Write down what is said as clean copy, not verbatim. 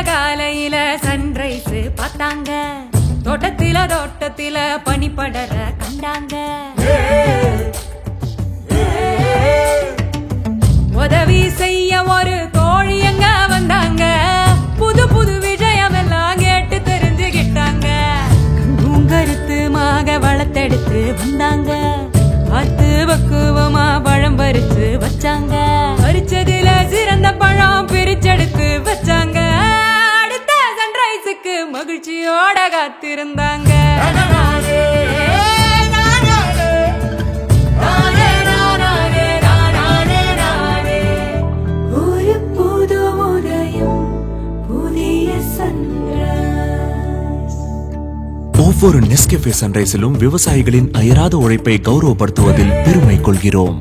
காலையில சன்ரைஸ் பார்த்தாங்க, தோட்டத்தில பனி படர கண்டாங்க. உதவி செய்ய ஒரு தோழி எங்க வந்தாங்க, புது புது விஷயம் எல்லாம் கேட்டு தெரிஞ்சுக்கிட்டாங்க. கருத்துமாக வளர்த்தெடுத்து வந்தாங்க, பார்த்து பக்குவமா பழம் பறிச்சு வச்சாங்க. பறிச்சதுல சிறந்த பழம் பிரிச்செடுத்து வச்சாங்க. அடுத்த சன்ரைஸுக்கு மகிழ்ச்சியோட காத்திருந்தாங்க. ஒரு புது உதயம், புதிய சன்ரைஸ். ஒவ்வொரு நெஸ்கேஃபே சன்ரைஸிலும் விவசாயிகளின் அயராத உழைப்பை கௌரவப்படுத்துவதில் பெருமை கொள்கிறோம்.